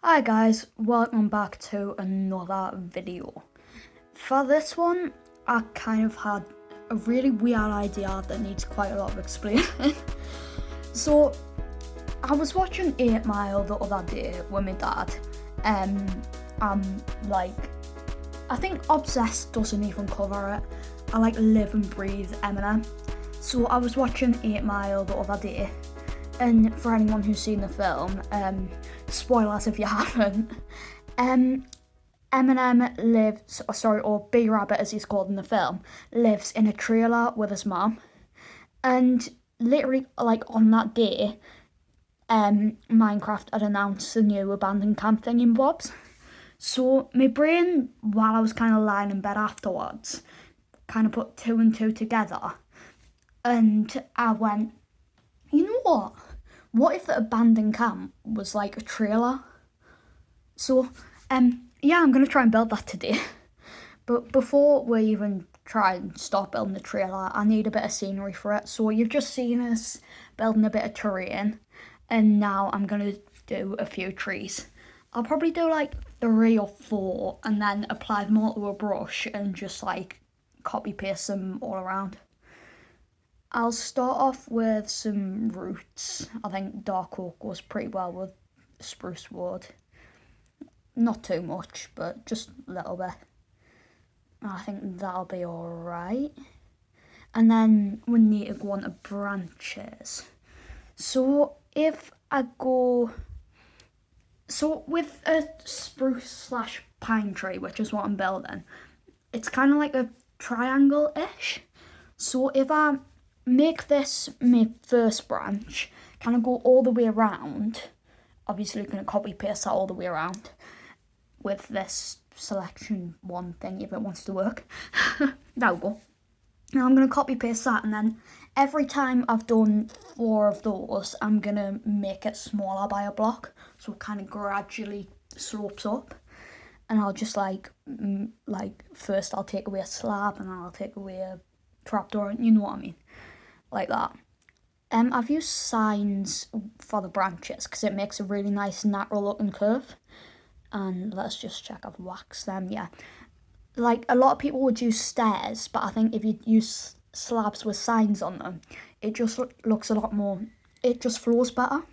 Hi guys, welcome back to another video. For this one, I kind of had a really weird idea that needs quite a lot of explaining. So, I was watching 8 Mile the other day with my dad. I think Obsessed doesn't even cover it. I live and breathe Eminem. So I was watching 8 Mile the other day. And for anyone who's seen the film, spoilers if you haven't, Eminem lives, or B Rabbit as he's called in the film, lives in a trailer with his mum. And literally, on that day, Minecraft had announced the new abandoned camp thing in Bob's. So my brain, while I was kind of lying in bed afterwards, kind of put 2 and 2 together. And I went, you know what? What if the abandoned camp was like a trailer? So, yeah, I'm going to try and build that today. But before we even try and start building the trailer, I need a bit of scenery for it. So you've just seen us building a bit of terrain. And now I'm going to do a few trees. I'll probably do 3 or 4 and then apply them all to a brush and just copy paste them all around. I'll start off with some roots. I think dark oak goes pretty well with spruce wood. Not too much, but just a little bit. I think that'll be alright. And then we need to go on to branches. So if I go... So with a spruce / pine tree, which is what I'm building, it's kind of like a triangle-ish. So if I make this my first branch, kind of go all the way around. Obviously, you're going to copy paste that all the way around with this selection 1 thing if it wants to work. There we go. Now I'm going to copy paste that, and then every time I've done 4 of those, I'm going to make it smaller by a block. So it kind of gradually slopes up. And I'll just first I'll take away a slab, and then I'll take away a trapdoor, you know what I mean? Like that. I've used signs for the branches because it makes a really nice natural looking curve. And let's just check I've waxed them, yeah. A lot of people would use stairs, but I think if you use slabs with signs on them, it just looks a lot more, it just flows better.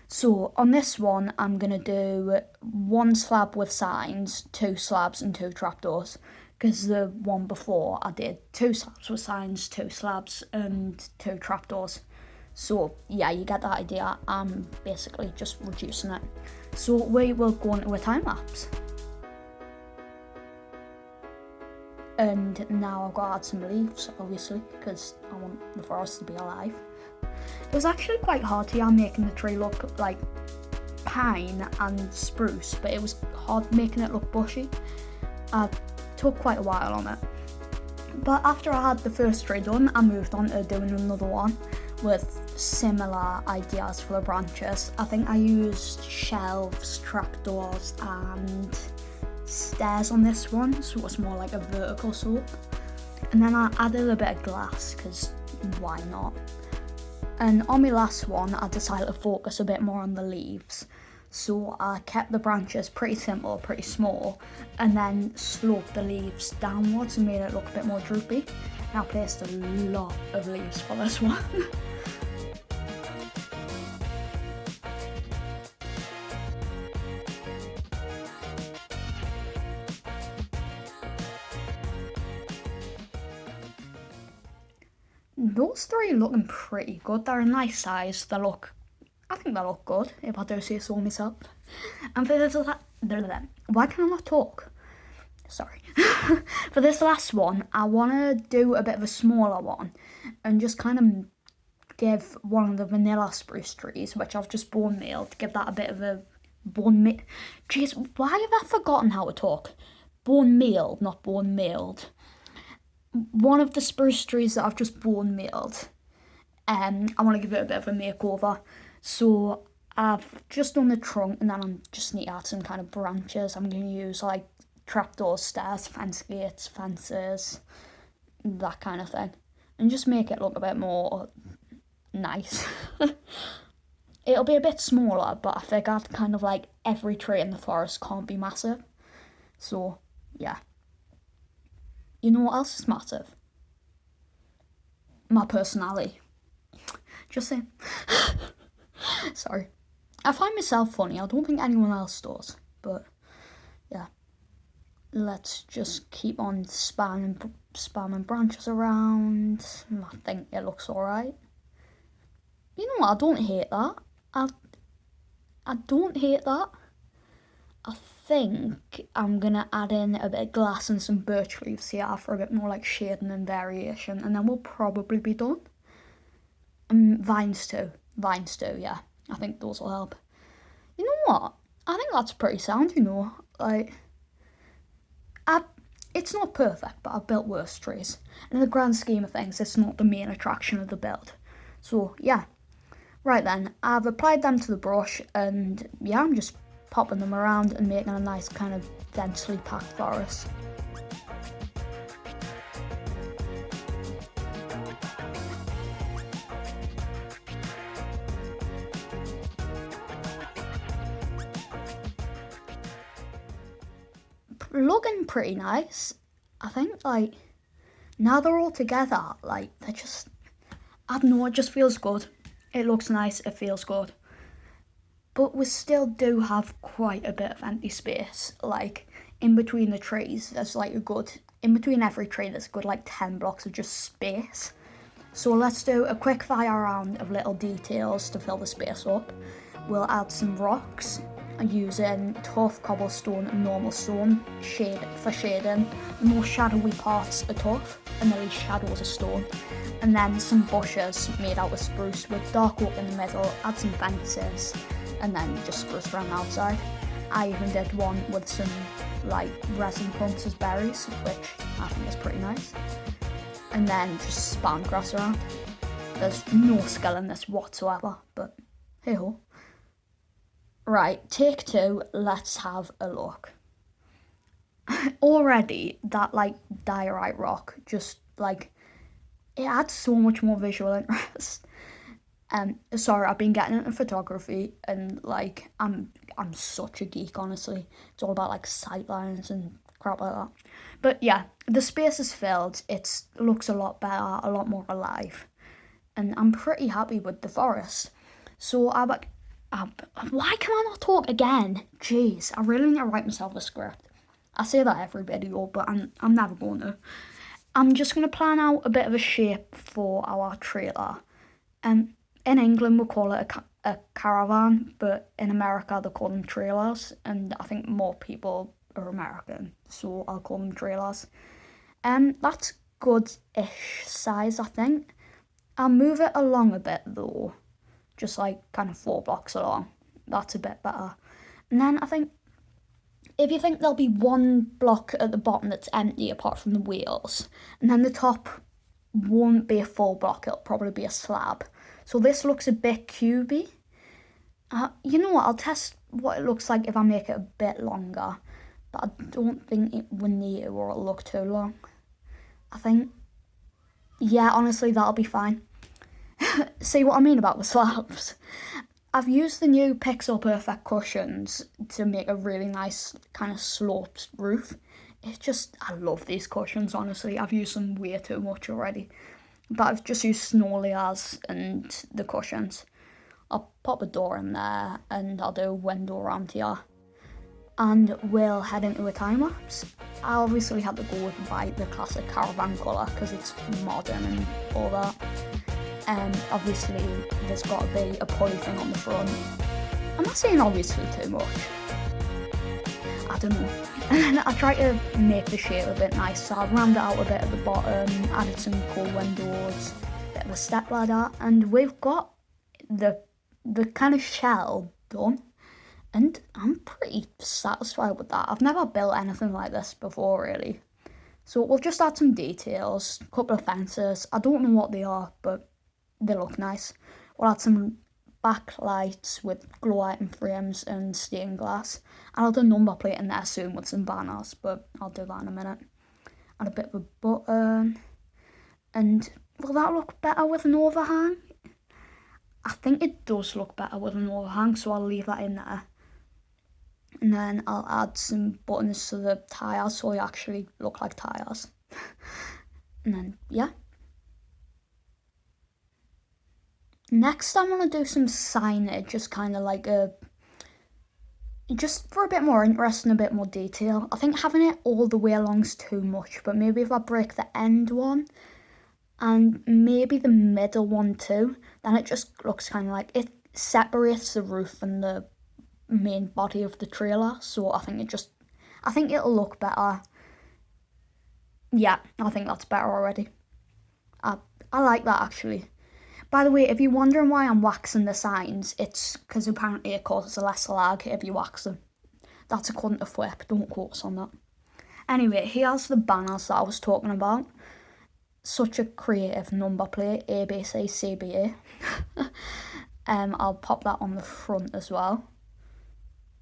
So on this one, I'm going to do 1 slab with signs, 2 slabs and 2 trapdoors. Because the one before I did 2 slabs with signs, 2 slabs and 2 trapdoors. So yeah, you get that idea. I'm basically just reducing it. So we will go into a time lapse. And now I've got to add some leaves, obviously, because I want the forest to be alive. It was actually quite hard here making the tree look like pine and spruce, but it was hard making it look bushy. Took quite a while on it. But after I had the first tree done, I moved on to doing another one with similar ideas for the branches. I think I used shelves, trapdoors and stairs on this one, so it was more like a vertical slope. And then I added a bit of glass, because why not? And on my last one, I decided to focus a bit more on the leaves. So I kept the branches pretty simple, pretty small, and then sloped the leaves downwards and made it look a bit more droopy. And I placed a lot of leaves for this one. Those 3 are looking pretty good. They're a nice size. I think they look good, if I do say so myself. And for this, why can I not talk? Sorry. For this last one, I want to do a bit of a smaller one and just kind of give one of the vanilla spruce trees, which I've just bone mealed, give that a bit of a Jeez, why have I forgotten how to talk? Bone mealed, not bone mealed. One of the spruce trees that I've just bone mealed, I want to give it a bit of a makeover. So I've just done the trunk, and then I just need to add some kind of branches. I'm going to use trapdoors, stairs, fence gates, fences, that kind of thing. And just make it look a bit more nice. it'll be a bit smaller, but I figured kind of like every tree in the forest can't be massive. So, yeah. You know what else is massive? My personality. Just saying. Sorry. I find myself funny. I don't think anyone else does. But, yeah. Let's just keep on spamming branches around. I think it looks alright. You know what? I don't hate that. I don't hate that. I think I'm going to add in a bit of glass and some birch leaves here for a bit more like shading and variation, and then we'll probably be done. Vines too, yeah. I think those will help. You know what? I think that's pretty sound, Like, it's not perfect, but I've built worse trees. In the grand scheme of things, it's not the main attraction of the build. So, yeah. Right then, I've applied them to the brush, and yeah, I'm just popping them around and making a nice kind of densely packed forest. Looking pretty nice. I think, like, now they're all together, like, they're just, I don't know, it just feels good. It looks nice, it feels good. But we still do have quite a bit of empty space. Like, in between the trees, there's like in between every tree, there's a good like 10 blocks of just space. So let's do a quick fire round of little details to fill the space up. We'll add some rocks using tough cobblestone and normal stone for shading. The more shadowy parts are tough and the least shadows are stone. And then some bushes made out of spruce with dark oak in the middle, add some fences, and then just spruce around the outside. I even did one with some like resin plants as berries, which I think is pretty nice. And then just spam grass around. There's no skill in this whatsoever, but hey ho. Right, take two, let's have a look. Already, that like diorite rock, just like, it adds so much more visual interest. Sorry, I've been getting into photography, and like I'm such a geek, honestly. It's all about like sightlines and crap like that. But yeah, the space is filled. It looks a lot better, a lot more alive, and I'm pretty happy with the forest. So why can I not talk again? Jeez, I really need to write myself a script. I say that every video, but I'm never going to. I'm just going to plan out a bit of a shape for our trailer. In England, we call it a caravan, but in America, they call them trailers, and I think more people are American, so I'll call them trailers. That's good-ish size, I think. I'll move it along a bit, though, just like kind of 4 blocks along. That's a bit better. And then I think, if you think there'll be 1 block at the bottom that's empty apart from the wheels, and then the top won't be a full block, it'll probably be a slab. So this looks a bit cubey. You know what, I'll test what it looks like if I make it a bit longer, but I don't think it will need to or it'll look too long. I think, yeah, honestly, that'll be fine. See what I mean about the slabs? I've used the new Pixel Perfect cushions to make a really nice kind of sloped roof. I love these cushions, honestly. I've used them way too much already. But I've just used snow layers and the cushions. I'll pop a door in there and I'll do a window around here. And we'll head into a time lapse. I obviously had to go with the classic caravan colour because it's modern and all that. Obviously there's got to be a pulley thing on the front. Am I saying obviously too much? I don't know. And then I tried to make the shape a bit nice, so I rounded it out a bit at the bottom, added some cool windows, a bit of a step ladder, and we've got the kind of shell done. And I'm pretty satisfied with that. I've never built anything like this before, really. So we'll just add some details, a couple of fences. I don't know what they are, but they look nice. We'll add some backlights with glow item frames and stained glass. And I'll do number plate in there soon with some banners, but I'll do that in a minute. Add a bit of a button. And will that look better with an overhang? I think it does look better with an overhang, so I'll leave that in there. And then I'll add some buttons to the tyres so they actually look like tyres. And then, yeah. Next, I'm going to do some signage, just kind of like just for a bit more interest and a bit more detail. I think having it all the way along's too much, but maybe if I break the end one and maybe the middle one too, then it just looks kind of like it separates the roof and the main body of the trailer. So I think it'll look better. Yeah, I think that's better already. I like that actually. By the way, if you're wondering why I'm waxing the signs, it's because apparently it causes less lag if you wax them. That's according to Flip, don't quote us on that. Anyway, here's the banners that I was talking about. Such a creative number plate, ABCCBA. I'll pop that on the front as well.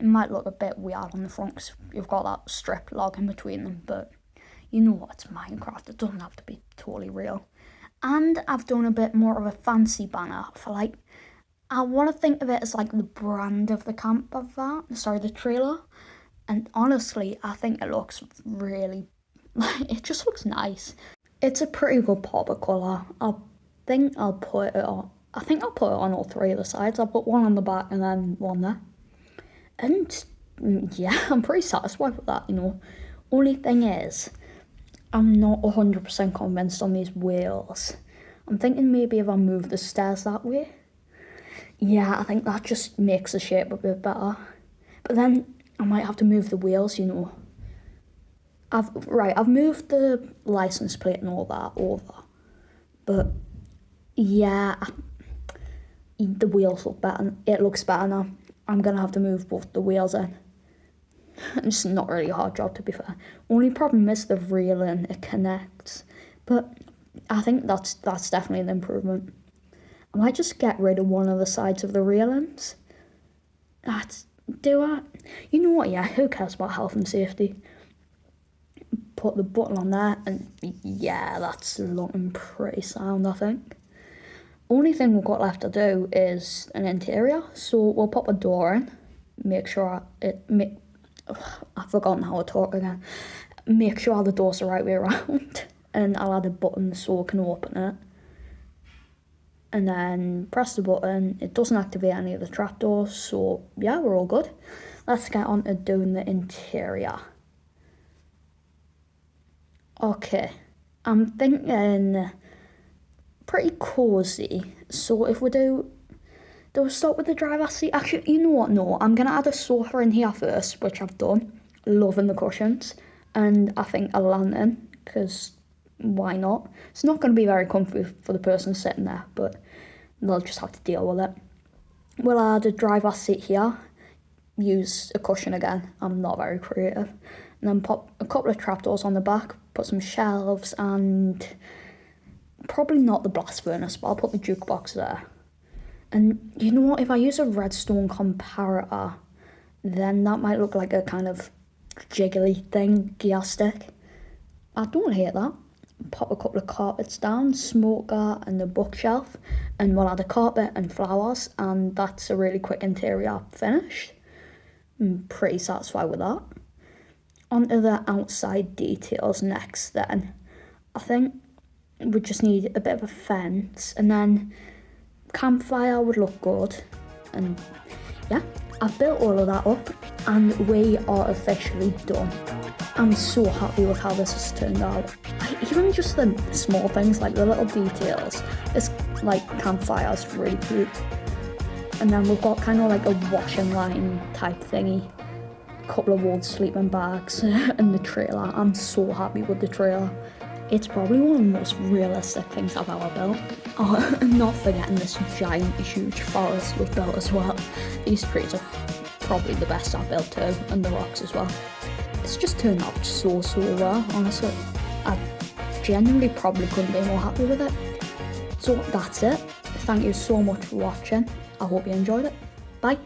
It might look a bit weird on the front because you've got that strip log in between them, but you know what, it's Minecraft, it doesn't have to be totally real. And I've done a bit more of a fancy banner for like, I want to think of it as like the brand of the the trailer. And honestly, I think it looks really, it just looks nice. It's a pretty good pop of colour. I think I'll put it on all three of the sides. I'll put one on the back and then one there. And yeah, I'm pretty satisfied with that, Only thing is, I'm not 100% convinced on these wheels. I'm thinking maybe if I move the stairs that way. Yeah, I think that just makes the shape a bit better. But then I might have to move the wheels, I've moved the license plate and all that over. But yeah, the wheels look better. It looks better now. I'm going to have to move both the wheels in. It's not really a hard job, to be fair. Only problem is the railing, it connects. But I think that's definitely an improvement. I might just get rid of one of the sides of the railings. You know what, yeah, who cares about health and safety? Put the button on there, and yeah, that's looking pretty sound, I think. Only thing we've got left to do is an interior, so we'll pop a door in. Make sure I've forgotten how to talk again. Make sure the door's the right way around. And I'll add a button so I can open it. And then press the button. It doesn't activate any of the trapdoors, so yeah, we're all good. Let's get on to doing the interior. Okay, I'm thinking pretty cosy. So if we do we start with the driver's seat? Actually, you know what? No, I'm going to add a sofa in here first, which I've done. Loving the cushions. And I think a lantern, because why not? It's not going to be very comfy for the person sitting there, but they'll just have to deal with it. We'll add a driver's seat here. Use a cushion again. I'm not very creative. And then pop a couple of trapdoors on the back. Put some shelves and probably not the blast furnace, but I'll put the jukebox there. And you know what, if I use a redstone comparator, then that might look like a kind of jiggly thing, gear stick. I don't hate that. Pop a couple of carpets down, smoker and the bookshelf, and we'll add a carpet and flowers, and that's a really quick interior finish. I'm pretty satisfied with that. Onto the outside details next then. I think we just need a bit of a fence, and then campfire would look good. And yeah, I've built all of that up and we are officially done. I'm so happy with how this has turned out. Even just the small things, like the little details. This like campfire is really cute. And then we've got kind of like a washing line type thingy. A couple of wood sleeping bags and the trailer. I'm so happy with the trailer. It's probably one of the most realistic things I've ever built. Oh, and not forgetting this giant, huge forest we've built as well. These trees are probably the best I've built too, and the rocks as well. It's just turned out so well, honestly. I genuinely probably couldn't be more happy with it. So that's it. Thank you so much for watching. I hope you enjoyed it. Bye.